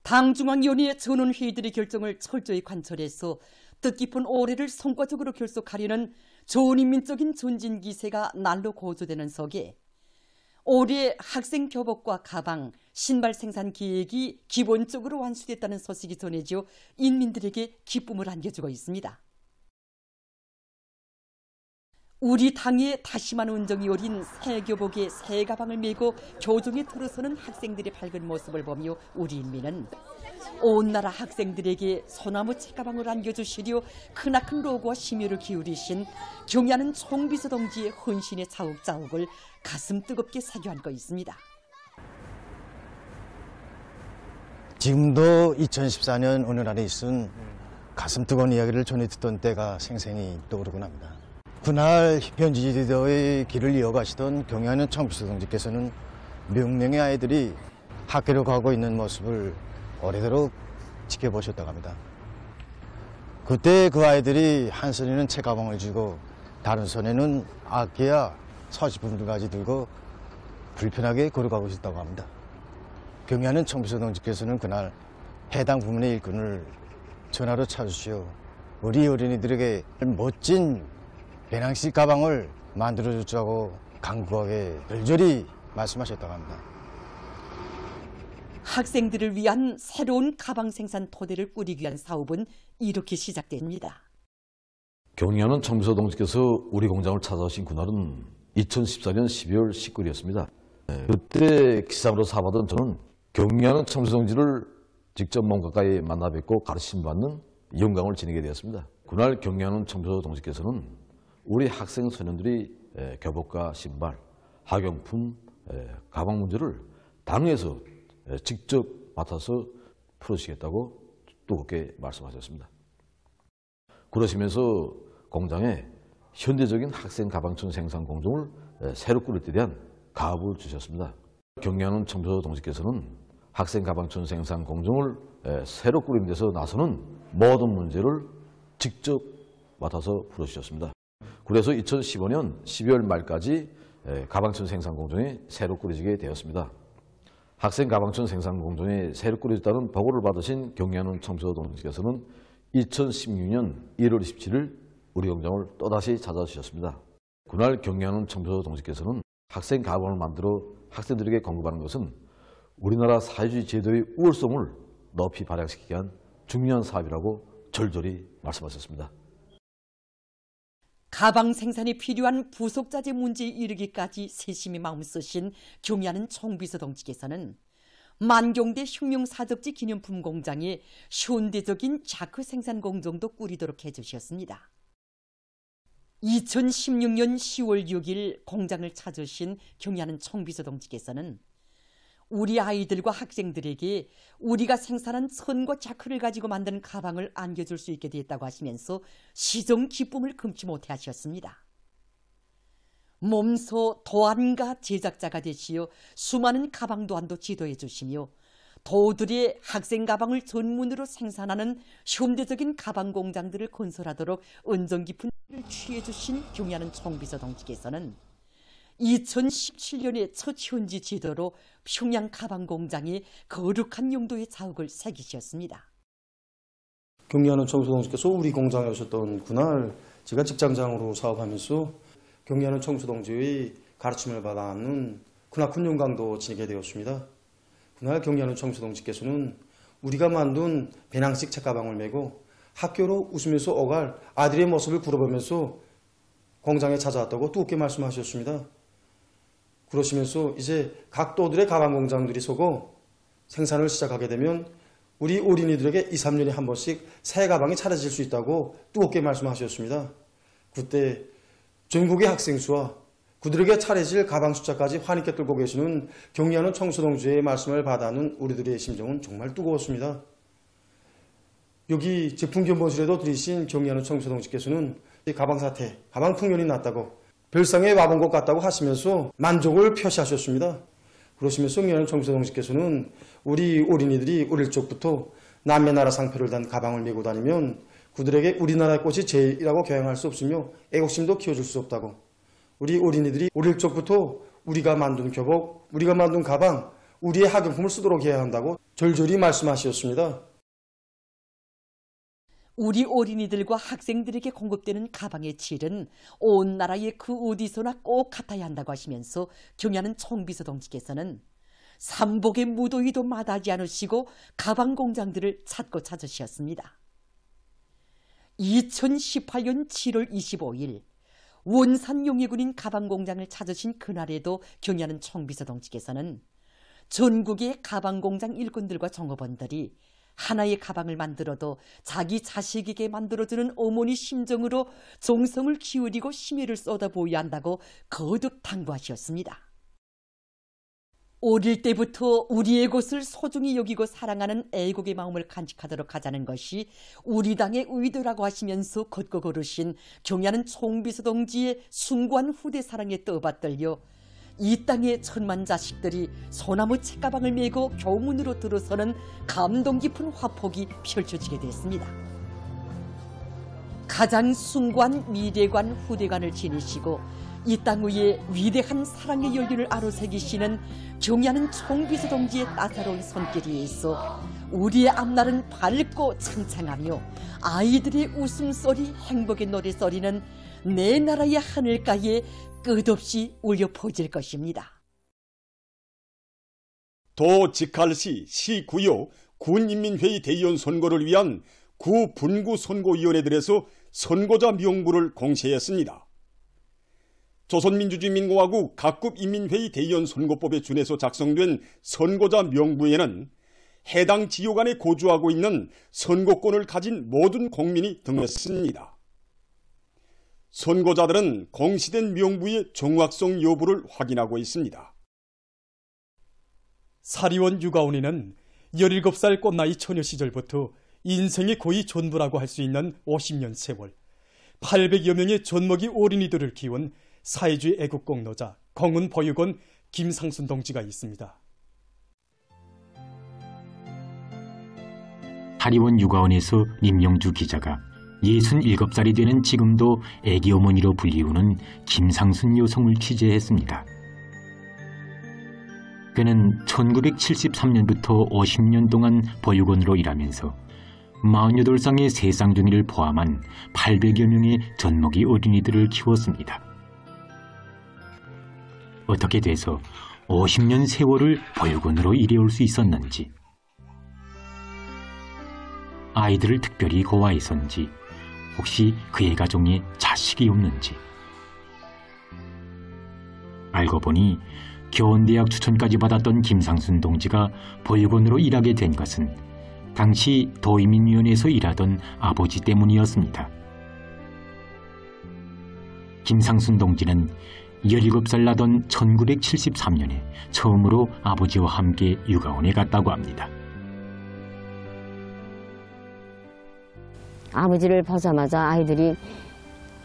당중앙위원회의 전원회의들의 결정을 철저히 관철해서 뜻깊은 올해를 성과적으로 결속하려는 전인민적인 전진 기세가 날로 고조되는 속에 올해 학생 교복과 가방, 신발 생산 계획이 기본적으로 완수됐다는 소식이 전해져 인민들에게 기쁨을 안겨주고 있습니다. 우리 당의 다심한 운정이 어린 새 교복에 새 가방을 메고 교정에 들어서는 학생들의 밝은 모습을 보며 우리 인민은 온 나라 학생들에게 소나무 책가방을 안겨주시려 크나큰 로고와 심혈을 기울이신 경야는 총비서 동지의 헌신의 자욱자욱을 가슴 뜨겁게 새겨안고 있습니다. 지금도 2014년 어느 날에 있은 가슴 뜨거운 이야기를 전해 듣던 때가 생생히 떠오르곤 합니다. 그날 현지 리더의 길을 이어가시던 경야는 총비서 동지께서는 몇 명의 아이들이 학교로 가고 있는 모습을 오래도록 지켜보셨다고 합니다. 그때 그 아이들이 한 손에는 책가방을 쥐고 다른 손에는 악기야 서식품들까지 들고 불편하게 걸어가고 있었다고 합니다. 경야는 총비서 동지께서는 그날 해당 부문의 일꾼을 전화로 찾으시오. 우리 어린이들에게 멋진 배낭식 가방을 만들어주자고 간곡하게 열절히 말씀하셨다고 합니다. 학생들을 위한 새로운 가방 생산 토대를 꾸리기 위한 사업은 이렇게 시작됩니다. 경야는 총비서 동지께서 우리 공장을 찾아오신 그날은 2014년 12월 19일이었습니다. 그때 기상으로 사받은 저는 경야는 총비서 동지를 직접 몸 가까이 만나 뵙고 가르침받는 영광을 지니게 되었습니다. 그날 경야는 총비서 동지께서는 우리 학생 소년들이 교복과 신발, 학용품, 가방 문제를 당에서 직접 맡아서 풀어주시겠다고 뜨겁게 말씀하셨습니다. 그러시면서 공장에 현대적인 학생 가방촌 생산 공정을 새로 꾸릴 때 대한 가업을 주셨습니다. 경야는 총비서 동지께서는 학생 가방촌 생산 공정을 새로 꾸리는 데서 나서는 모든 문제를 직접 맡아서 풀어주셨습니다. 그래서 2015년 12월 말까지 가방촌 생산 공정이 새로 꾸려지게 되었습니다. 학생 가방촌 생산 공정이 새로 꾸려졌다는 보고를 받으신 경야는 총비서 동지께서는 2016년 1월 27일 우리 공장을 또다시 찾아주셨습니다. 그날 경야는 총비서 동지께서는 학생 가방을 만들어 학생들에게 공급하는 것은 우리나라 사회주의 제도의 우월성을 높이 발扬시키기 위한 중요한 사업이라고 절절히 말씀하셨습니다. 가방 생산에 필요한 부속자재 문제에 이르기까지 세심히 마음 쓰신 경야는 총비서 동지께서는 만경대 혁명사적지 기념품 공장에 현대적인 자크 생산 공정도 꾸리도록 해주셨습니다. 2016년 10월 6일 공장을 찾으신 경야는 총비서 동지께서는 우리 아이들과 학생들에게 우리가 생산한 선과 자크를 가지고 만든 가방을 안겨줄 수 있게 됐다고 하시면서 시종 기쁨을 금치 못해 하셨습니다. 몸소 도안가 제작자가 되시어 수많은 가방 도안도 지도해 주시며 도들의 학생 가방을 전문으로 생산하는 현대적인 가방 공장들을 건설하도록 은정 깊은 일을 취해 주신 경야는 총비서 동지께서는 2017년에 첫 현지 지도로 평양 가방 공장에 거룩한 용도의 자욱을 새기셨습니다. 경야는 총비서 동지께서 우리 공장에 오셨던 그날 제가 직장장으로 사업하면서 경야는 총비서 동지의 가르침을 받아는 크나큰 영광도 지니게 되었습니다. 그날 경야는 총비서 동지께서는 우리가 만든 배낭식 책가방을 메고 학교로 웃으면서 오갈 아들의 모습을 부러보면서 공장에 찾아왔다고 뜨겁게 말씀하셨습니다. 그러시면서 이제 각 도들의 가방 공장들이 서고 생산을 시작하게 되면 우리 어린이들에게 2, 3년에 한 번씩 새 가방이 차려질 수 있다고 뜨겁게 말씀하셨습니다. 그때 전국의 학생 수와 그들에게 차려질 가방 숫자까지 환희께 들고 계시는 경야는 총비서 동지의 말씀을 받아는 우리들의 심정은 정말 뜨거웠습니다. 여기 제품 견본실에도 들이신 경야는 총비서 동지께서는 가방 사태, 가방 풍년이 났다고 별상에 와본 것 같다고 하시면서 만족을 표시하셨습니다. 그러시면서 경야는 총비서 동지께서는 우리 어린이들이 어릴 적부터 남의 나라 상표를 단 가방을 메고 다니면 그들에게 우리나라의 꽃이 제일이라고 교양할 수 없으며 애국심도 키워줄 수 없다고 우리 어린이들이 어릴 적부터 우리가 만든 교복, 우리가 만든 가방, 우리의 학용품을 쓰도록 해야 한다고 절절히 말씀하셨습니다. 우리 어린이들과 학생들에게 공급되는 가방의 질은 온 나라의 그 어디서나 꼭 같아야 한다고 하시면서 경야는 총비서동지께서는 삼복의 무도위도 마다하지 않으시고 가방 공장들을 찾고 찾으셨습니다. 2018년 7월 25일 원산 용의군인 가방 공장을 찾으신 그날에도 경야는 총비서동지께서는 전국의 가방 공장 일꾼들과 종업원들이 하나의 가방을 만들어도 자기 자식에게 만들어주는 어머니 심정으로 정성을 기울이고 심혈을 쏟아부어야 한다고 거듭 당부하셨습니다. 어릴 때부터 우리의 곳을 소중히 여기고 사랑하는 애국의 마음을 간직하도록 하자는 것이 우리 당의 의도라고 하시면서 걷고 걸으신 경야는 총비서동지의 숭고한 후대 사랑에 떠받들려 이 땅의 천만 자식들이 소나무 책가방을 메고 교문으로 들어서는 감동 깊은 화폭이 펼쳐지게 됐습니다. 가장 숭고한 미래관 후대관을 지니시고 이 땅 위에 위대한 사랑의 연륜을 아로새기시는 경야는 총비서동지의 따사로운 손길에 있어 우리의 앞날은 밝고 창창하며 아이들의 웃음소리, 행복의 노래소리는 내 나라의 하늘가에 끝없이 울려 퍼질 것입니다. 도 직할시 시구요 군인민회의 대의원 선거를 위한 구 분구 선거위원회들에서 선거자 명부를 공시했습니다. 조선민주주의민공화국 각급 인민회의 대의원 선거법에 준해서 작성된 선거자 명부에는 해당 지역 안에 거주하고 있는 선거권을 가진 모든 국민이 등했습니다. 선거자들은 공시된 명부의 정확성 여부를 확인하고 있습니다. 사리원 유가온이는 17살 꽃나이 처녀 시절부터 인생의 거의 전부라고 할 수 있는 50년 세월, 800여 명의 젖먹이 어린이들을 키운 사회주의 애국공로자 공은 보육원 김상순 동지가 있습니다. 사리원 유가원에서 임영주 기자가 67살이 되는 지금도 애기 어머니로 불리우는 김상순 여성을 취재했습니다. 그는 1973년부터 50년 동안 보육원으로 일하면서 48쌍의 세쌍둥이를 포함한 800여 명의 젖먹이 어린이들을 키웠습니다. 어떻게 돼서 50년 세월을 보육원으로 일해올 수 있었는지, 아이들을 특별히 고아해서인지, 혹시 그의 가정에 자식이 없는지. 알고 보니 교원대학 추천까지 받았던 김상순 동지가 보육원으로 일하게 된 것은 당시 도의민위원회에서 일하던 아버지 때문이었습니다. 김상순 동지는 17살 나던 1973년에 처음으로 아버지와 함께 유가원에 갔다고 합니다. 아버지를 보자마자 아이들이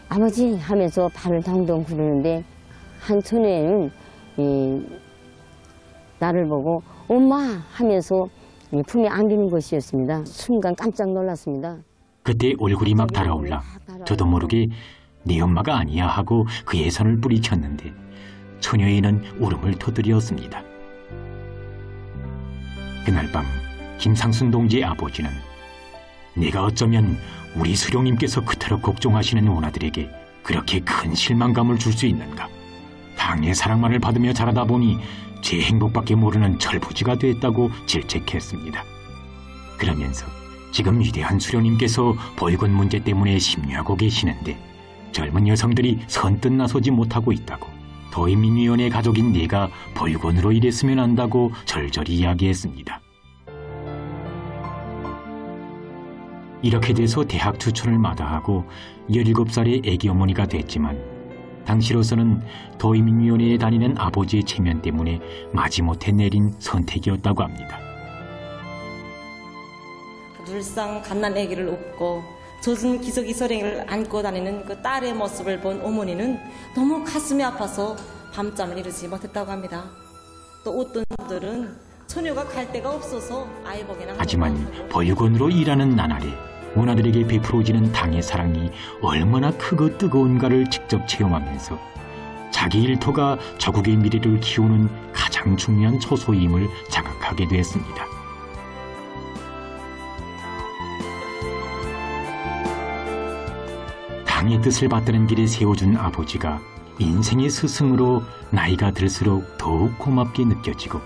아버지 하면서 발을 동동 구르는데 한 처녀는 나를 보고 엄마 하면서 품에 안기는 것이었습니다. 순간 깜짝 놀랐습니다. 그때 얼굴이 막 달아올라 저도 모르게 네 엄마가 아니야 하고 그의 손을 뿌리쳤는데 처녀에는 울음을 터뜨렸습니다. 그날 밤 김상순 동지의 아버지는 내가 어쩌면 우리 수령님께서 그토록 걱정하시는 원아들에게 그렇게 큰 실망감을 줄 수 있는가. 당의 사랑만을 받으며 자라다 보니 제 행복밖에 모르는 철부지가 됐다고 질책했습니다. 그러면서 지금 위대한 수령님께서 보육원 문제 때문에 심려하고 계시는데 젊은 여성들이 선뜻 나서지 못하고 있다고, 도의민위원회 가족인 내가 보육원으로 일했으면 한다고 절절히 이야기했습니다. 이렇게 돼서 대학 추천을 마다하고 17살의 애기 어머니가 됐지만 당시로서는 도의민위원회에 다니는 아버지의 체면 때문에 마지못해 내린 선택이었다고 합니다. 늘상 갓난 아기를 업고 젖은 기저귀 서랭이를 안고 다니는 그 딸의 모습을 본 어머니는 너무 가슴이 아파서 밤잠을 이루지 못했다고 합니다. 또 어떤 분들은 처녀가 갈 데가 없어서 아이 보기나 하지만 보육원으로 일하는 나날에 원아들에게 베풀어지는 당의 사랑이 얼마나 크고 뜨거운가를 직접 체험하면서 자기 일터가 조국의 미래를 키우는 가장 중요한 처소임을 자각하게 되었습니다. 당의 뜻을 받드는 길에 세워준 아버지가 인생의 스승으로 나이가 들수록 더욱 고맙게 느껴지고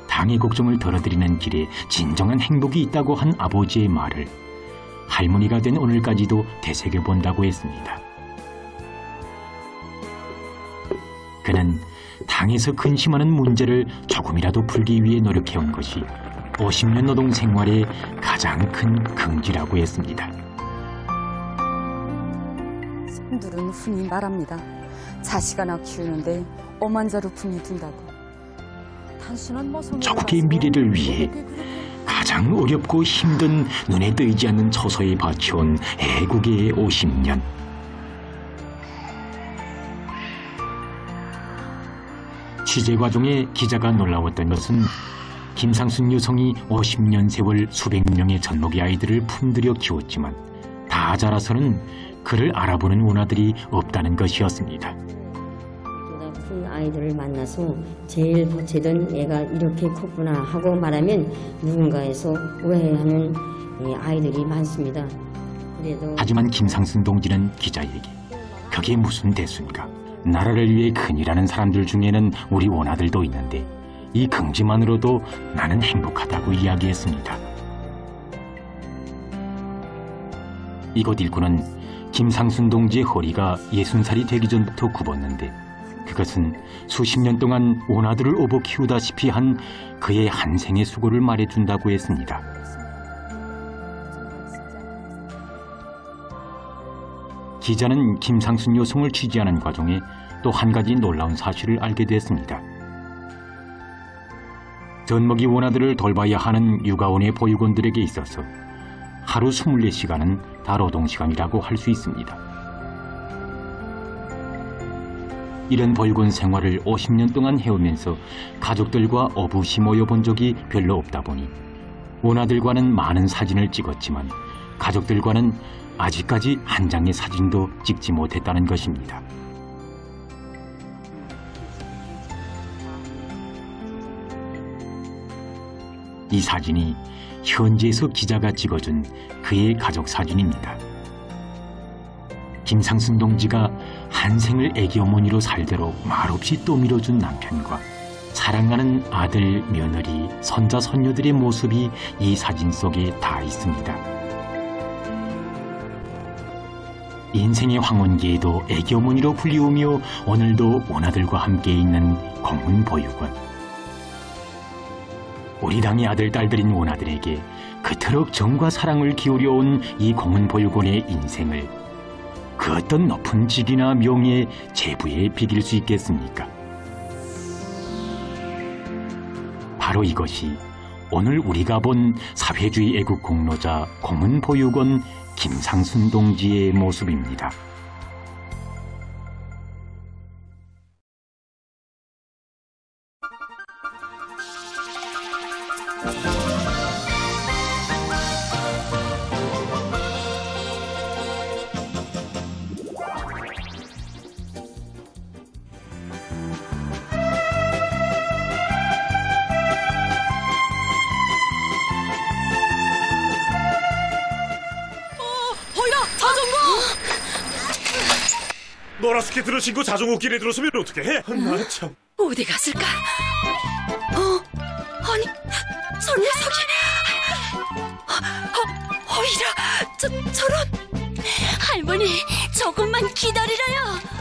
당의 걱정을 덜어드리는 길에 진정한 행복이 있다고 한 아버지의 말을 할머니가 된 오늘까지도 되새겨본다고 했습니다. 그는 당에서 근심하는 문제를 조금이라도 풀기 위해 노력해온 것이 50년 노동 생활의 가장 큰 긍지라고 했습니다. 손들은 흔히 말합니다. 자식 하나 키우는데 오만자루품이 든다고. 단순한 모성애를 조국의 미래를 위해 가장 어렵고 힘든 눈에 띄지 않는 처소에 바쳐온 애국의 50년. 취재 과정에 기자가 놀라웠던 것은 김상순 여성이 50년 세월 수백 명의 젖먹이 아이들을 품들여 키웠지만 다 자라서는 그를 알아보는 원아들이 없다는 것이었습니다. 큰 아이들을 만나서 제일 보채던 얘가 이렇게 컸구나 하고 말하면 누군가에서 오해하는 아이들이 많습니다. 하지만 김상순 동지는 기자에게 그게 무슨 대수인가. 나라를 위해 큰일하는 사람들 중에는 우리 원아들도 있는데 이 긍지만으로도 나는 행복하다고 이야기했습니다. 이곳 일꾼은 김상순 동지의 허리가 60살이 되기 전부터 굽었는데 그것은 수십 년 동안 원아들을 오버 키우다시피 한 그의 한 생의 수고를 말해준다고 했습니다. 기자는 김상순 여성을 취재하는 과정에 또 한 가지 놀라운 사실을 알게 됐습니다. 젖먹이 원아들을 돌봐야 하는 육아원의 보육원들에게 있어서 하루 24시간은 다노동시간이라고 할 수 있습니다. 이런 보육원 생활을 50년 동안 해오면서 가족들과 어부시 모여본 적이 별로 없다 보니 원아들과는 많은 사진을 찍었지만 가족들과는 아직까지 한 장의 사진도 찍지 못했다는 것입니다. 이 사진이 현지에서 기자가 찍어준 그의 가족 사진입니다. 김상순 동지가 한 생을 애기 어머니로 살도록 말없이 떠밀어준 남편과 사랑하는 아들, 며느리, 손자, 손녀들의 모습이 이 사진 속에 다 있습니다. 인생의 황혼기에도 애기 어머니로 불리우며 오늘도 원아들과 함께 있는 공문보육원. 우리 당의 아들, 딸들인 원아들에게 그토록 정과 사랑을 기울여온 이 공문보육원의 인생을 그 어떤 높은 직이나 명예, 재부에 비길 수 있겠습니까? 바로 이것이 오늘 우리가 본 사회주의 애국 공로자 공문보육원 김상순 동지의 모습입니다. 노랗게 들으신 거 자전거 길에 들어서면 어떻게 해? 나 참. 어디 갔을까? 아니, 저 녀석이. 이라, 저런. 할머니, 조금만 기다리라요.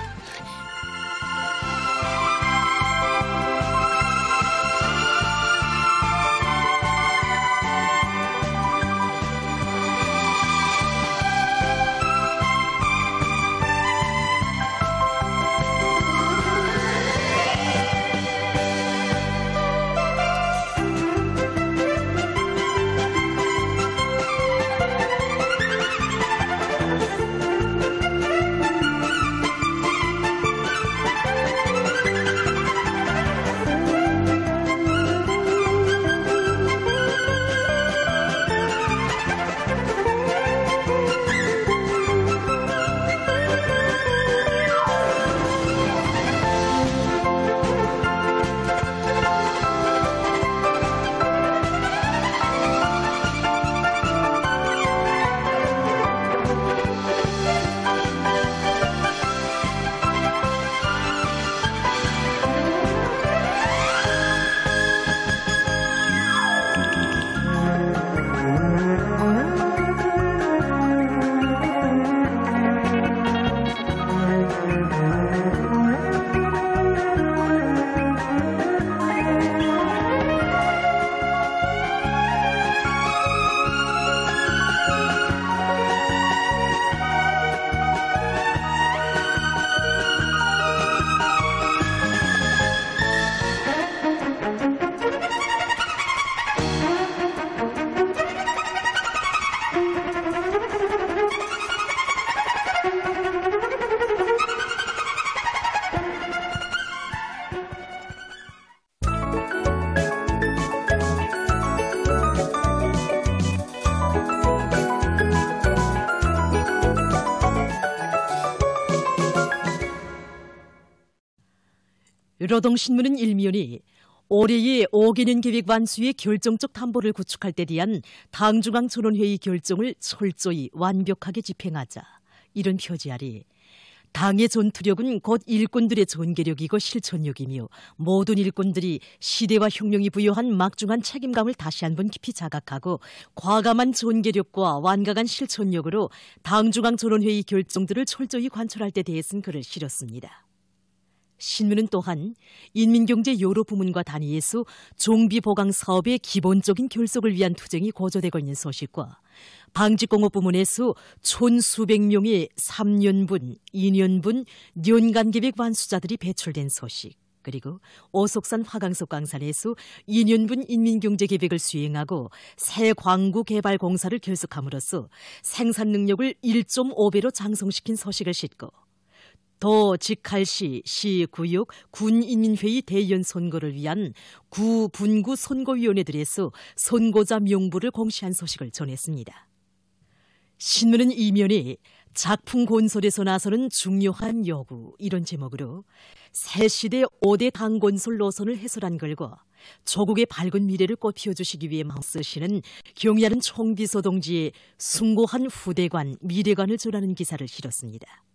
노동신문은 일면이 올해의 5개년 계획 완수의 결정적 담보를 구축할 때 대한 당중앙 전원회의 결정을 철저히 완벽하게 집행하자, 이런 표지 아래 당의 전투력은 곧 일꾼들의 전개력이고 실천력이며 모든 일꾼들이 시대와 혁명이 부여한 막중한 책임감을 다시 한번 깊이 자각하고 과감한 전개력과 완강한 실천력으로 당중앙 전원회의 결정들을 철저히 관철할 때 대해서는 글을 실었습니다. 신문은 또한 인민경제 여러 부문과 단위에서 종비보강 사업의 기본적인 결속을 위한 투쟁이 고조되고 있는 소식과 방직공업 부문에서 촌수백 명의 3년분, 2년분 연간계획 완수자들이 배출된 소식, 그리고 오속산 화강석 광산에서 2년분 인민경제계획을 수행하고 새 광구 개발 공사를 결속함으로써 생산 능력을 1.5배로 장성시킨 소식을 싣고 도 직할시, 시, 구역, 군인민회의 대의원 선거를 위한 구, 분구 선거위원회들에서 선거자 명부를 공시한 소식을 전했습니다. 신문은 이면에 작품 건설에서 나서는 중요한 요구, 이런 제목으로 새시대 5대 당건설 노선을 해설한 글과 조국의 밝은 미래를 꽃피워주시기 위해 마음쓰시는 경의하는 총비서 동지의 숭고한 후대관, 미래관을 전하는 기사를 실었습니다.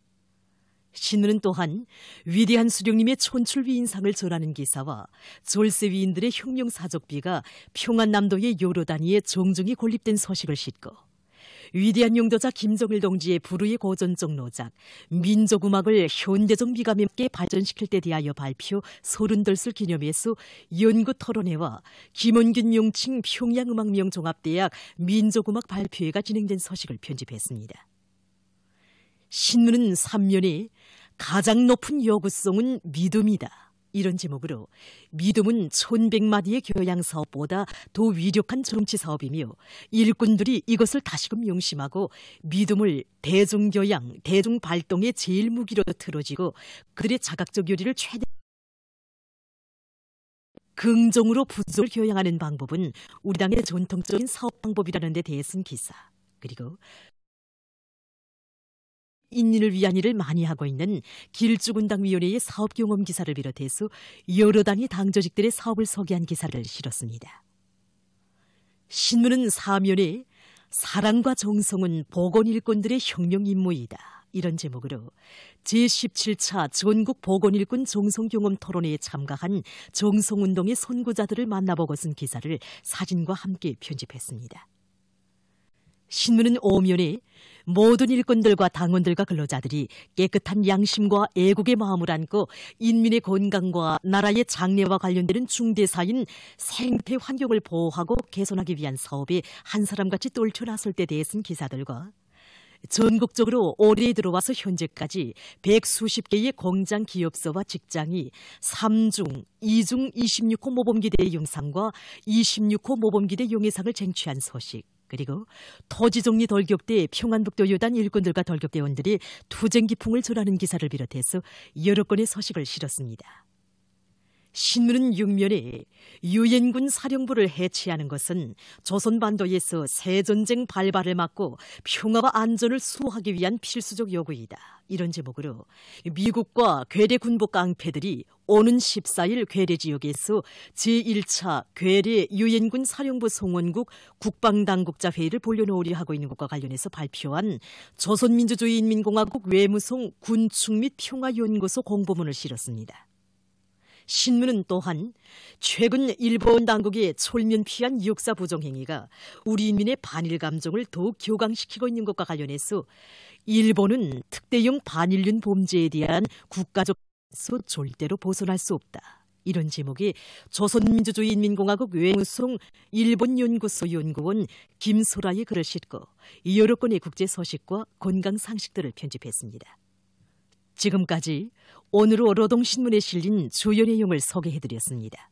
신문은 또한 위대한 수령님의 촌출위인상을 전하는 기사와 졸세위인들의 혁명사적비가 평안남도의 여러 단위에 정중히 건립된 소식을 싣고 위대한 용도자 김정일 동지의 불후의 고전적 노작, 민족음악을 현대적 미감 있게 발전시킬 때 대하여 발표 30돌술 기념회에서 연구토론회와 김원균 명칭 평양음악명종합대학 민족음악 발표회가 진행된 소식을 편집했습니다. 신문은 3면에 가장 높은 요구성은 믿음이다, 이런 제목으로 믿음은 1100마디의 교양사업보다 더 위력한 정치사업이며 일꾼들이 이것을 다시금 명심하고 믿음을 대중교양, 대중발동의 제일 무기로 틀어지고 그들의 자각적 요리를 최대 긍정으로 부족을 교양하는 방법은 우리 당의 전통적인 사업 방법이라는 데 대해서는 기사, 그리고 인민을 위한 일을 많이 하고 있는 길쭉운당위원회의 사업경험 기사를 비롯해서 여러 단위 당조직들의 사업을 소개한 기사를 실었습니다. 신문은 4면에 사랑과 정성은 보건일꾼들의 혁명 임무이다, 이런 제목으로 제17차 전국 보건일꾼 정성경험 토론회에 참가한 정성운동의 선구자들을 만나보고 쓴 기사를 사진과 함께 편집했습니다. 신문은 5면에 모든 일꾼들과 당원들과 근로자들이 깨끗한 양심과 애국의 마음을 안고 인민의 건강과 나라의 장래와 관련되는 중대사인 생태 환경을 보호하고 개선하기 위한 사업에 한 사람같이 떨쳐 나설 때 대해서는 기사들과 전국적으로 올해에 들어와서 현재까지 100수십 개의 공장, 기업소와 직장이 3중, 2중 26호 모범기대 영상과 26호 모범기대 용해상을 쟁취한 소식, 그리고 토지정리 돌격대 평안북도 여단 일꾼들과 돌격대원들이 투쟁 기풍을 전하는 기사를 비롯해서 여러 건의 소식을 실었습니다. 신문은 6면에 유엔군 사령부를 해체하는 것은 조선반도에서 새전쟁 발발을 막고 평화와 안전을 수호하기 위한 필수적 요구이다, 이런 제목으로 미국과 괴뢰 군복 깡패들이 오는 14일 괴뢰 지역에서 제1차 괴뢰 유엔군 사령부 송원국 국방당국자 회의를 벌려놓으려 하고 있는 것과 관련해서 발표한 조선민주주의인민공화국 외무성 군축 및 평화연구소 공보문을 실었습니다. 신문은 또한 최근 일본 당국의 철면피한 역사 부정행위가 우리 인민의 반일 감정을 더욱 격앙시키고 있는 것과 관련해서 일본은 특대형 반일륜 범죄에 대한 국가적에서 절대로 벗어날 수 없다, 이런 제목의 조선민주주의인민공화국 외무성 일본연구소 연구원 김소라의 글을 싣고 여러 건의 국제 소식과 건강 상식들을 편집했습니다. 지금까지 오늘 노동신문에 실린 주요 내용을 소개해드렸습니다.